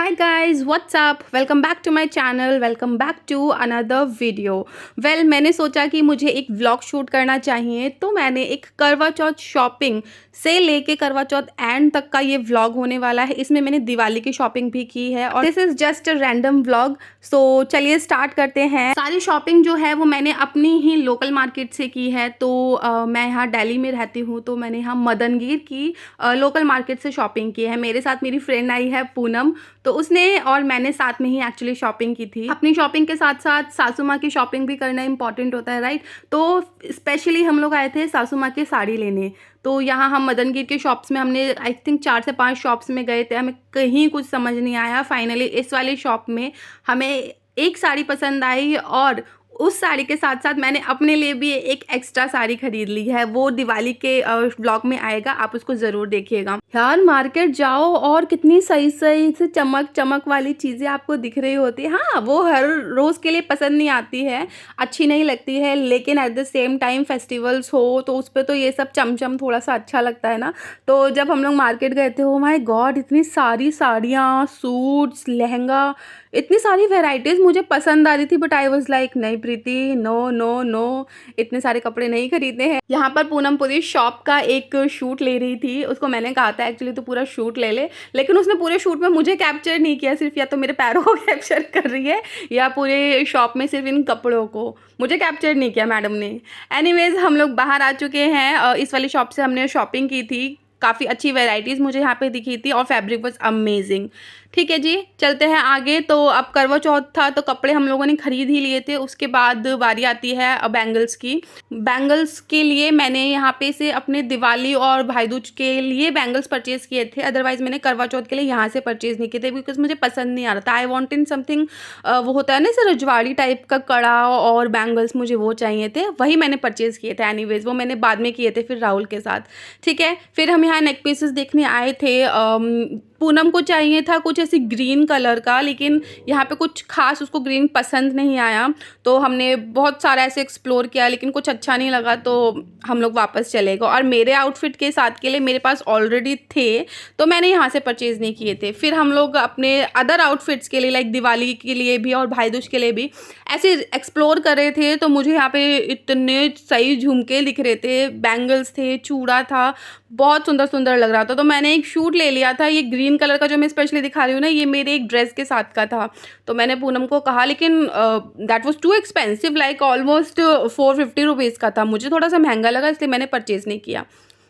Hi guys, what's up? Welcome back to my channel. Welcome back to another video. Well, मैंने सोचा कि मुझे एक व्लॉग शूट करना चाहिए, तो मैंने एक करवा चौथ शॉपिंग से लेके करवा चौथ एंड तक का ये व्लॉग होने वाला है। इसमें मैंने दिवाली की शॉपिंग भी की है और this is just a random vlog. So चलिए स्टार्ट करते हैं। सारी शॉपिंग जो है वो मैंने अपनी ही लोकल मार्केट से की है। तो मैं यहाँ दिल्ली में रहती हूँ, तो मैंने यहाँ मदनगीर की लोकल मार्केट से शॉपिंग की है। मेरे साथ मेरी फ्रेंड आई है पूनम, तो उसने और मैंने साथ में ही एक्चुअली शॉपिंग की थी। अपनी शॉपिंग के साथ साथ सासू माँ की शॉपिंग भी करना इंपॉर्टेंट होता है, राइट। तो स्पेशली हम लोग आए थे सासू माँ की साड़ी लेने। तो यहाँ हम मदनगीर के शॉप्स में हमने आई थिंक 4 से 5 शॉप्स में गए थे, हमें कहीं कुछ समझ नहीं आया। फाइनली इस वाली शॉप में हमें एक साड़ी पसंद आई और उस साड़ी के साथ साथ मैंने अपने लिए भी एक एक्स्ट्रा साड़ी खरीद ली है। वो दिवाली के व्लॉग में आएगा, आप उसको ज़रूर देखिएगा। यार मार्केट जाओ और कितनी सही सही से चमक चमक वाली चीज़ें आपको दिख रही होती है। हाँ, वो हर रोज़ के लिए पसंद नहीं आती है, अच्छी नहीं लगती है, लेकिन at the same time festivals हो तो उस पर तो ये सब चमचम थोड़ा सा अच्छा लगता है ना। तो जब हम लोग मार्केट गए थे, ओ माय गॉड, इतनी सारी साड़ियाँ, सूट्स, लहंगा, इतनी सारी वेराइटीज़ मुझे पसंद आ रही थी। बट आई वॉज लाइक नहीं प्रीति, नो नो नो, इतने सारे कपड़े नहीं खरीदने हैं। यहाँ पर पूनम पूरी शॉप का एक शूट ले रही थी। उसको मैंने कहा था एक्चुअली तो पूरा शूट ले ले, लेकिन उसने पूरे शूट में मुझे कैप्चर नहीं किया। सिर्फ या तो मेरे पैरों को कैप्चर कर रही है या पूरे शॉप में सिर्फ इन कपड़ों को, मुझे कैप्चर नहीं किया मैडम ने। एनीवेज, हम लोग बाहर आ चुके हैं। इस वाली शॉप से हमने शॉपिंग की थी। काफ़ी अच्छी वेराइटीज़ मुझे यहाँ पे दिखी थी और फैब्रिक वॉज अमेजिंग। ठीक है जी, चलते हैं आगे। तो अब करवा चौथ था तो कपड़े हम लोगों ने खरीद ही लिए थे। उसके बाद बारी आती है बैंगल्स की। बैंगल्स के लिए मैंने यहाँ पे से अपने दिवाली और भाई दूज के लिए बैंगल्स परचेज़ किए थे। अदरवाइज़ मैंने करवा चौथ के लिए यहाँ से परचेज़ नहीं किए थे, बिकॉज मुझे पसंद नहीं आ रहा था। आई वॉन्टेड समथिंग, वो होता है ना सर रजवाड़ी टाइप का कड़ा और बैंगल्स, मुझे वो चाहिए थे, वही मैंने परचेज़ किए थे। एनीवेज वो मैंने बाद में किए थे फिर राहुल के साथ। ठीक है, फिर हम यहाँ नेक पीसेस देखने आए थे। पूनम को चाहिए था कुछ ऐसी ग्रीन कलर का, लेकिन यहाँ पे कुछ खास उसको ग्रीन पसंद नहीं आया। तो हमने बहुत सारा ऐसे एक्सप्लोर किया, लेकिन कुछ अच्छा नहीं लगा, तो हम लोग वापस चले गए। और मेरे आउटफिट के साथ के लिए मेरे पास ऑलरेडी थे, तो मैंने यहाँ से परचेज़ नहीं किए थे। फिर हम लोग अपने अदर आउटफिट्स के लिए, लाइक दिवाली के लिए भी और भाई दूज के लिए भी ऐसे एक्सप्लोर कर रहे थे। तो मुझे यहाँ पे इतने सही झुमके दिख रहे थे, बैंगल्स थे, चूड़ा था, बहुत सुंदर सुंदर लग रहा था। तो मैंने एक शूट ले लिया था। ये ग्रीन कलर का जो मैं स्पेशली दिखा रही हूँ ना, ये मेरे एक ड्रेस के साथ का था। तो मैंने पूनम को कहा, लेकिन that was too expensive, like almost 450 rupees का था। मुझे थोड़ा सा महंगा लगा, इसलिए मैंने परचेज़ नहीं किया।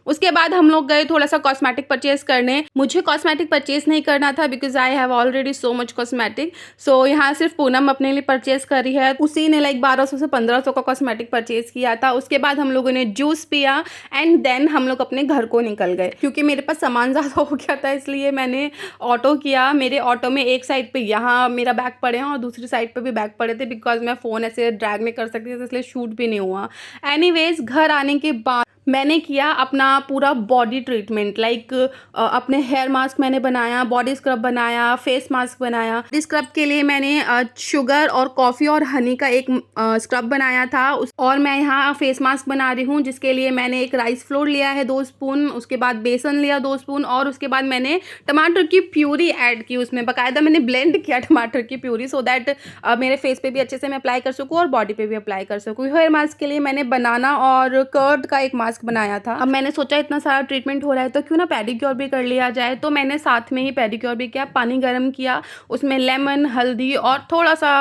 उसके बाद हम लोग गए थोड़ा सा कॉस्मेटिक परचेज़ करने। मुझे कॉस्मेटिक परचेज़ नहीं करना था, because I have already so much cosmetic. So यहाँ सिर्फ पूनम अपने लिए परचेज़ कर रही है। उसी ने लाइक 1200 से 1500 का कॉस्मेटिक परचेज़ किया था। उसके बाद हम लोगों ने जूस पिया एंड देन हम लोग अपने घर को निकल गए। क्योंकि मेरे पास सामान ज़्यादा हो गया था, इसलिए मैंने ऑटो किया। मेरे ऑटो में एक साइड पर यहाँ मेरा बैग पड़े हैं और दूसरी साइड पर भी बैग पड़े थे, बिकॉज मैं फ़ोन ऐसे ड्रैग नहीं कर सकती थी, इसलिए शूट भी नहीं हुआ। एनीवेज, घर आने के बाद मैंने किया अपना पूरा बॉडी ट्रीटमेंट, लाइक अपने हेयर मास्क मैंने बनाया, बॉडी स्क्रब बनाया, फेस मास्क बनाया। बॉडी स्क्रब के लिए मैंने शुगर और कॉफ़ी और हनी का एक स्क्रब बनाया था। और मैं यहाँ फेस मास्क बना रही हूँ, जिसके लिए मैंने एक राइस फ्लोर लिया है 2 स्पून, उसके बाद बेसन लिया 2 स्पून, और उसके बाद मैंने टमाटर की प्यूरी ऐड की। उसमें बाकायदा मैंने ब्लेंड किया टमाटर की प्यूरी, सो दैट मेरे फेस पे भी अच्छे से मैं अप्लाई कर सकूँ और बॉडी पे भी अप्लाई कर सकूँ। हेयर मास्क के लिए मैंने बनाना और कर्ड का एक मास्क बनाया था। अब मैंने सोचा इतना सारा ट्रीटमेंट हो रहा है तो क्यों ना पेडिक्योर भी कर लिया जाए। तो मैंने साथ में ही पेडिक्योर भी किया। पानी गर्म किया, उसमें लेमन, हल्दी और थोड़ा सा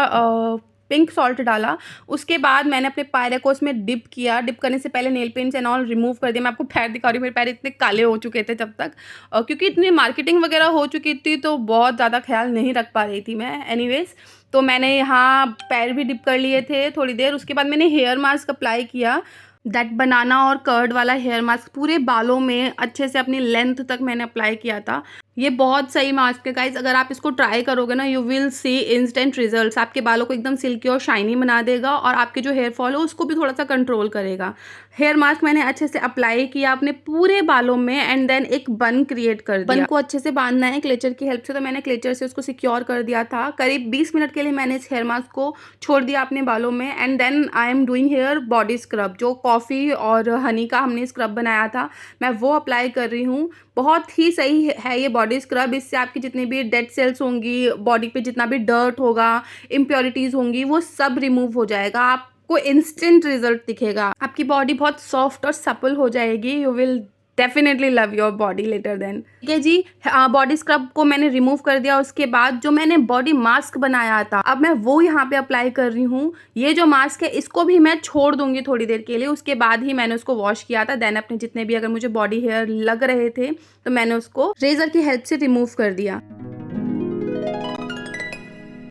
पिंक सॉल्ट डाला। उसके बाद मैंने अपने पैर को उसमें डिप किया। डिप करने से पहले nail paints and all remove कर दिया। मैं आपको पैर दिखा रही हूँ, मेरे पैर इतने काले हो चुके थे जब तक, क्योंकि इतनी मार्केटिंग वगैरह हो चुकी थी, तो बहुत ज़्यादा ख्याल नहीं रख पा रही थी मैं। एनीवेज, तो मैंने यहाँ पैर भी डिप कर लिए थे थोड़ी देर। उसके बाद मैंने हेयर मास्क अप्लाई किया, दैट बनाना और कर्ड वाला हेयर मास्क पूरे बालों में अच्छे से अपनी लेंथ तक मैंने अप्लाई किया था। ये बहुत सही मास्क है गाइज, अगर आप इसको ट्राई करोगे ना, you will see instant results. आपके बालों को एकदम सिल्की और शाइनी बना देगा और आपके जो हेयर फॉल है उसको भी थोड़ा सा कंट्रोल करेगा। हेयर मास्क मैंने अच्छे से अप्लाई किया अपने पूरे बालों में एंड देन एक बन क्रिएट कर दिया। बन को अच्छे से बांधना है क्लेचर की हेल्प से, तो मैंने क्लेचर से उसको सिक्योर कर दिया था। करीब 20 मिनट के लिए मैंने इस हेयर मास्क को छोड़ दिया अपने बालों में and then I am doing hair body scrub, जो कॉफ़ी और हनी का हमने स्क्रब बनाया था, मैं वो अप्लाई कर रही हूँ। बहुत ही सही है ये बॉडी स्क्रब। इससे आपकी जितनी भी डेड सेल्स होंगी, बॉडी पे जितना भी डर्ट होगा, इम्प्योरिटीज़ होंगी, वो सब रिमूव हो जाएगा। आपको इंस्टेंट रिजल्ट दिखेगा। आपकी बॉडी बहुत सॉफ्ट और सपल हो जाएगी। You will definitely love your body later then. ठीक है जी, बॉडी स्क्रब को मैंने रिमूव कर दिया। उसके बाद जो मैंने बॉडी मास्क बनाया था, अब मैं वो यहाँ पे अप्लाई कर रही हूँ। ये जो मास्क है इसको भी मैं छोड़ दूंगी थोड़ी देर के लिए, उसके बाद ही मैंने उसको वॉश किया था। देन अपने जितने भी अगर मुझे बॉडी हेयर लग रहे थे तो मैंने उसको रेजर की हेल्प से रिमूव कर दिया।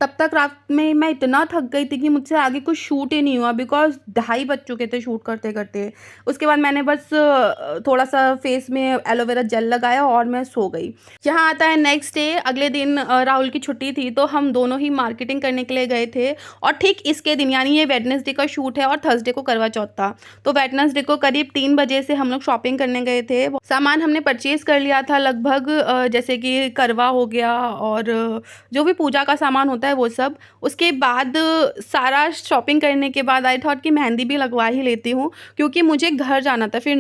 तब तक रात में मैं इतना थक गई थी कि मुझसे आगे कुछ शूट ही नहीं हुआ, बिकॉज 2:30 बज चुके थे शूट करते करते। उसके बाद मैंने बस थोड़ा सा फेस में एलोवेरा जेल लगाया और मैं सो गई। यहाँ आता है नेक्स्ट डे। अगले दिन राहुल की छुट्टी थी तो हम दोनों ही मार्केटिंग करने के लिए गए थे। और ठीक इसके दिन यानी ये वेडनेसडे का शूट है और थर्सडे को करवा चौथ था। तो वेडनेसडे को करीब 3 बजे से हम लोग शॉपिंग करने गए थे। सामान हमने परचेज कर लिया था लगभग, जैसे कि करवा हो गया और जो भी पूजा का सामान होता है वो सब। उसके बाद सारा शॉपिंग करने के बाद आई थॉट कि मेहंदी भी लगवा ही लेती हूँ, क्योंकि मुझे घर जाना था फिर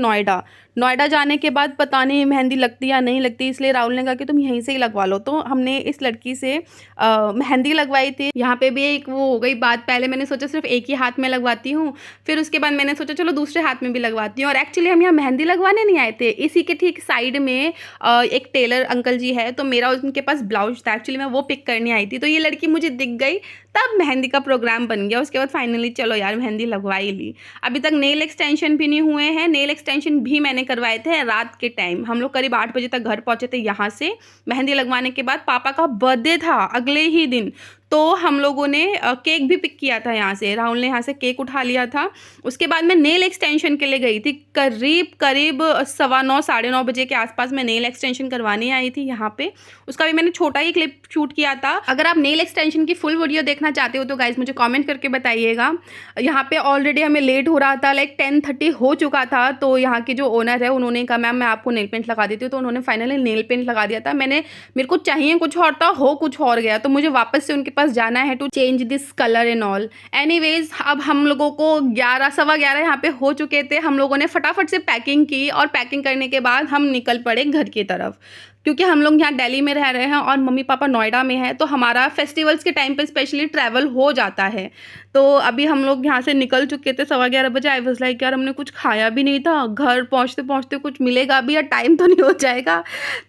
नोएडा जाने के बाद पता नहीं मेहंदी लगती या नहीं लगती, इसलिए राहुल ने कहा कि तुम यहीं से ही लगवा लो। तो हमने इस लड़की से मेहंदी लगवाई थी। यहाँ पे भी एक वो हो गई बात, पहले मैंने सोचा सिर्फ एक ही हाथ में लगवाती हूँ, फिर उसके बाद मैंने सोचा चलो दूसरे हाथ में भी लगवाती हूँ। और एक्चुअली हम यहाँ मेहंदी लगवाने नहीं आए थे। इसी के ठीक साइड में एक टेलर अंकल जी है, तो मेरा उनके पास ब्लाउज था, एक्चुअली मैं वो पिक करने आई थी। तो ये लड़की मुझे दिख गई, तब मेहंदी का प्रोग्राम बन गया। उसके बाद फाइनली चलो यार मेहंदी लगवा ही ली। अभी तक नेल एक्सटेंशन भी नहीं हुए हैं। नेल एक्सटेंशन भी मैंने करवाए थे रात के टाइम। हम लोग करीब 8 बजे तक घर पहुंचे थे यहाँ से। मेहंदी लगवाने के बाद पापा का बर्थडे था अगले ही दिन, तो हम लोगों ने केक भी पिक किया था यहाँ से। राहुल ने यहाँ से केक उठा लिया था। उसके बाद मैं नेल एक्सटेंशन के लिए गई थी। करीब 9:15 9:30 बजे के आसपास मैं नेल एक्सटेंशन करवाने आई थी यहाँ पे। उसका भी मैंने छोटा ही क्लिप शूट किया था। अगर आप नेल एक्सटेंशन की फुल वीडियो देखना चाहते हो तो गाइज मुझे कमेंट करके बताइएगा। यहाँ पे ऑलरेडी हमें लेट हो रहा था, लाइक 10:30 हो चुका था। तो यहाँ के जो ओनर है उन्होंने कहा मैम मैं आपको नेल पेंट लगा देती हूँ, तो उन्होंने फाइनली नेल पेंट लगा दिया था। मेरे को चाहिए कुछ और था, हो कुछ और गया, तो मुझे वापस से उनके पास जाना है to change this colour and all. Anyways अब हम लोगों को 11 यहाँ पे हो चुके थे। हम लोगों ने फटाफट से पैकिंग की और पैकिंग करने के बाद हम निकल पड़े घर की तरफ, क्योंकि हम लोग यहाँ दिल्ली में रह रहे हैं और मम्मी पापा नोएडा में है। तो हमारा फेस्टिवल्स के टाइम पे स्पेशली ट्रैवल हो जाता है। तो अभी हम लोग यहाँ से निकल चुके थे 11:15 बजे। आई वाज लाइक यार हमने कुछ खाया भी नहीं था, घर पहुँचते पहुँचते कुछ मिलेगा भी या टाइम तो नहीं हो जाएगा।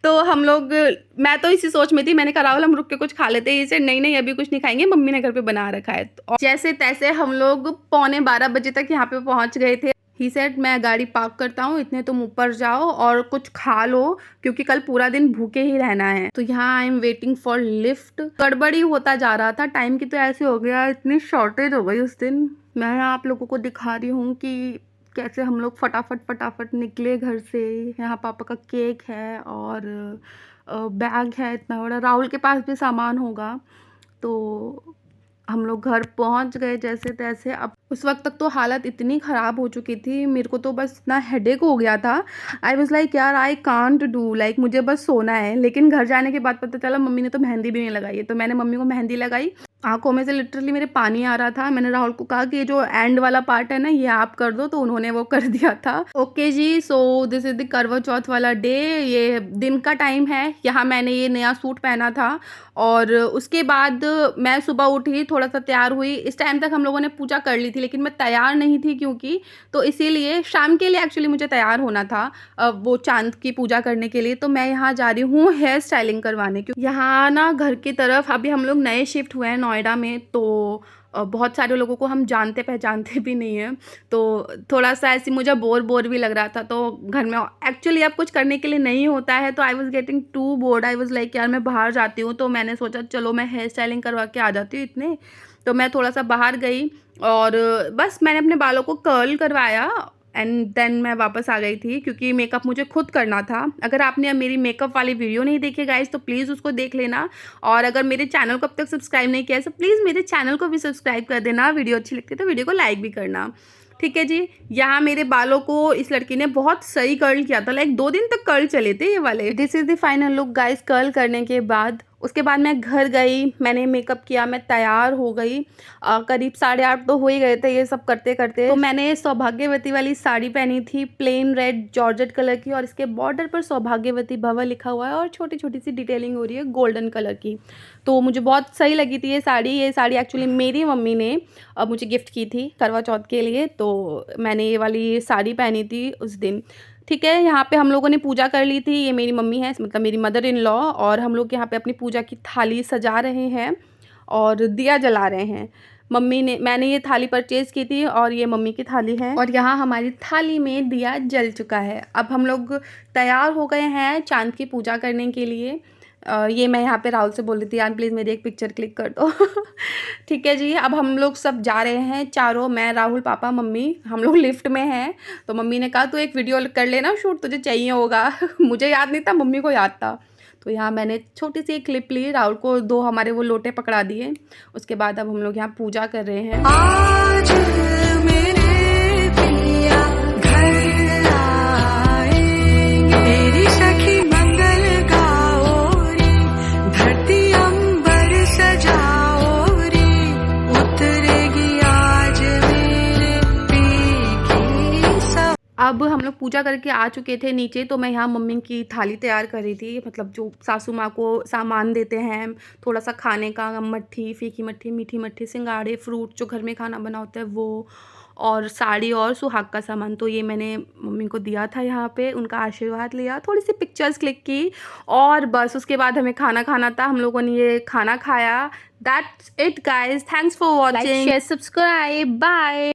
तो हम लोग, मैं तो इसी सोच में थी। मैंने कहा राहुल हम रुक के कुछ खा लेते हैं। इसे नहीं अभी कुछ नहीं खाएंगे, मम्मी ने घर पे बना रखा है। और जैसे तैसे हम लोग 11:15 बजे तक यहाँ पे पहुँच गए थे। ही सेड मैं गाड़ी पार्क करता हूँ, इतने तुम ऊपर जाओ और कुछ खा लो, क्योंकि कल पूरा दिन भूखे ही रहना है। तो यहाँ I am waiting for lift. गड़बड़ी होता जा रहा था टाइम की, तो ऐसे हो गया, इतनी शॉर्टेज हो गई उस दिन। मैं आप लोगों को दिखा रही हूँ कि कैसे हम लोग फटाफट निकले घर से। यहाँ पापा का केक है और बैग है इतना बड़ा। राहुल के पास भी सामान होगा। तो हम लोग घर पहुंच गए जैसे तैसे। अब उस वक्त तक तो हालत इतनी ख़राब हो चुकी थी, मेरे को तो बस इतना हेडेक हो गया था। आई वाज लाइक यार आई कांट डू, लाइक मुझे बस सोना है। लेकिन घर जाने के बाद पता चला मम्मी ने तो मेहंदी भी नहीं लगाई है। तो मैंने मम्मी को मेहंदी लगाई। आंखों में से लिटरली मेरे पानी आ रहा था। मैंने राहुल को कहा कि ये जो एंड वाला पार्ट है ना ये आप कर दो, तो उन्होंने वो कर दिया था। ओके जी, so this is the Karva Chauth वाला डे। ये दिन का टाइम है। यहाँ मैंने ये नया सूट पहना था और उसके बाद मैं सुबह उठी, थोड़ा सा तैयार हुई। इस टाइम तक हम लोगों ने पूजा कर ली थी, लेकिन मैं तैयार नहीं थी क्योंकि, तो इसीलिए शाम के लिए एक्चुअली मुझे तैयार होना था वो चांद की पूजा करने के लिए। तो मैं यहाँ जा रही हूँ हेयर स्टाइलिंग करवाने। क्योंकि यहाँ ना घर की तरफ अभी हम लोग नए शिफ्ट हुए हैं नोएडा में, तो बहुत सारे लोगों को हम जानते पहचानते भी नहीं हैं। तो थोड़ा सा ऐसी मुझे बोर भी लग रहा था। तो घर में एक्चुअली अब कुछ करने के लिए नहीं होता है, तो I was getting too bored. I was like यार मैं बाहर जाती हूँ। तो मैंने सोचा चलो मैं हेयर स्टाइलिंग करवा के आ जाती हूँ इतने। तो मैं थोड़ा सा बाहर गई और बस मैंने अपने बालों को कर्ल करवाया एंड देन मैं वापस आ गई थी, क्योंकि मेकअप मुझे खुद करना था। अगर आपने मेरी मेकअप वाली वीडियो नहीं देखी गाइस तो प्लीज़ उसको देख लेना। और अगर मेरे चैनल को अब तक सब्सक्राइब नहीं किया है तो प्लीज़ मेरे चैनल को भी सब्सक्राइब कर देना। वीडियो अच्छी लगती है तो वीडियो को लाइक भी करना, ठीक है जी। यहाँ मेरे बालों को इस लड़की ने बहुत सही कर्ल किया था, लाइक 2 दिन तक कर्ल चले थे ये वाले। This is the final look guys. Curl करने के बाद उसके बाद मैं घर गई, मैंने मेकअप किया, मैं तैयार हो गई। करीब 8:30 तो हो ही गए थे ये सब करते करते। तो मैंने सौभाग्यवती वाली साड़ी पहनी थी, प्लेन रेड जॉर्जेट कलर की, और इसके बॉर्डर पर सौभाग्यवती भवन लिखा हुआ है और छोटी छोटी सी डिटेलिंग हो रही है गोल्डन कलर की। तो मुझे बहुत सही लगी थी ये साड़ी एक्चुअली मेरी मम्मी ने मुझे गिफ्ट की थी करवा चौथ के लिए। तो मैंने ये वाली साड़ी पहनी थी उस दिन। ठीक है, यहाँ पे हम लोगों ने पूजा कर ली थी। ये मेरी मम्मी है, मतलब मेरी मदर इन लॉ, और हम लोग यहाँ पे अपनी पूजा की थाली सजा रहे हैं और दिया जला रहे हैं। मैंने ये थाली परचेज़ की थी और ये मम्मी की थाली है, और यहाँ हमारी थाली में दिया जल चुका है। अब हम लोग तैयार हो गए हैं चाँद की पूजा करने के लिए। ये मैं यहाँ पे राहुल से बोल रही थी, यार प्लीज़ मेरी एक पिक्चर क्लिक कर दो। ठीक है जी, अब हम लोग सब जा रहे हैं चारों, मैं, राहुल, पापा, मम्मी, हम लोग लिफ्ट में हैं। तो मम्मी ने कहा तू एक वीडियो कर लेना शूट, तुझे चाहिए होगा। मुझे याद नहीं था, मम्मी को याद था। तो यहाँ मैंने छोटी सी एक क्लिप ली, राहुल को 2 हमारे वो लोटे पकड़ा दिए। उसके बाद अब हम लोग यहाँ पूजा कर रहे हैं। आज मेरे पिया घर आएंगे, तेरी सखी मंगल गाओ रे, धरती अंबर सजाओ रे, उतरेगी आज मेरे पी की सब। अब हम लोग पूजा करके आ चुके थे नीचे, तो मैं यहाँ मम्मी की थाली तैयार कर रही थी, मतलब जो सासू माँ को सामान देते हैं, थोड़ा सा खाने का, मट्ठी, फीकी मट्ठी, मीठी मट्ठी, सिंगाड़े, फ्रूट जो घर में खाना बना होता है वो, और साड़ी और सुहाग का सामान। तो ये मैंने मम्मी को दिया था यहाँ पे, उनका आशीर्वाद लिया, थोड़ी सी पिक्चर्स क्लिक की, और बस उसके बाद हमें खाना खाना था। हम लोगों ने ये खाना खाया। That's it guys, thanks for watching, share, subscribe, bye.